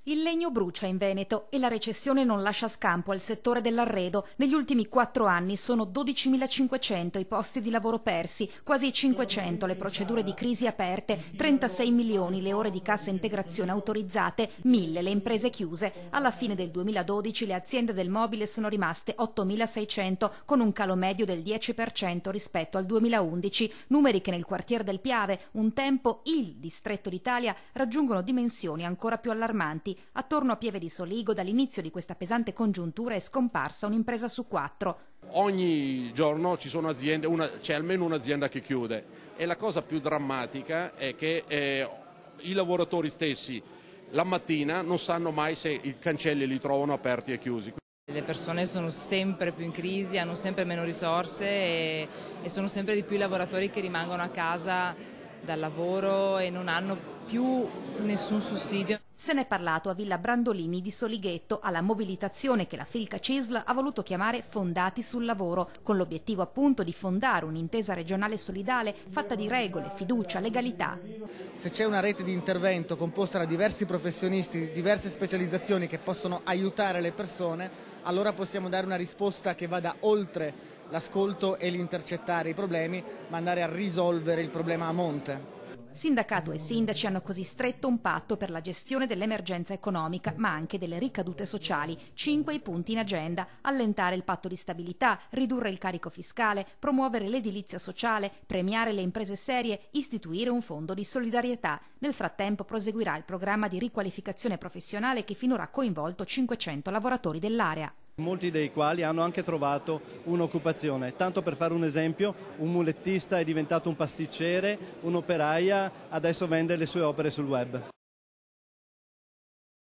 Il legno brucia in Veneto e la recessione non lascia scampo al settore dell'arredo. Negli ultimi 4 anni sono 12.500 i posti di lavoro persi, quasi 500 le procedure di crisi aperte, 36 milioni le ore di cassa integrazione autorizzate, 1.000 le imprese chiuse. Alla fine del 2012 le aziende del mobile sono rimaste 8.600, con un calo medio del 10% rispetto al 2011, numeri che nel quartiere del Piave, un tempo il distretto d'Italia, raggiungono dimensioni ancora più allarmanti. Attorno a Pieve di Soligo, dall'inizio di questa pesante congiuntura, è scomparsa un'impresa su 4. Ogni giorno ci sono aziende, c'è almeno un'azienda che chiude, e la cosa più drammatica è che i lavoratori stessi la mattina non sanno mai se i cancelli li trovano aperti e chiusi. Le persone sono sempre più in crisi, hanno sempre meno risorse e sono sempre di più i lavoratori che rimangono a casa dal lavoro e non hanno più nessun sussidio. Se n'è parlato a Villa Brandolini di Solighetto, alla mobilitazione che la Filca CISL ha voluto chiamare Fondati sul Lavoro, con l'obiettivo appunto di fondare un'intesa regionale solidale fatta di regole, fiducia, legalità. Se c'è una rete di intervento composta da diversi professionisti di diverse specializzazioni che possono aiutare le persone, allora possiamo dare una risposta che vada oltre l'ascolto e l'intercettare i problemi, ma andare a risolvere il problema a monte. Sindacato e sindaci hanno così stretto un patto per la gestione dell'emergenza economica, ma anche delle ricadute sociali. 5 i punti in agenda: allentare il patto di stabilità, ridurre il carico fiscale, promuovere l'edilizia sociale, premiare le imprese serie, istituire un fondo di solidarietà. Nel frattempo proseguirà il programma di riqualificazione professionale che finora ha coinvolto 500 lavoratori dell'area. Molti dei quali hanno anche trovato un'occupazione. Tanto per fare un esempio, un mulettista è diventato un pasticcere, un'operaia adesso vende le sue opere sul web.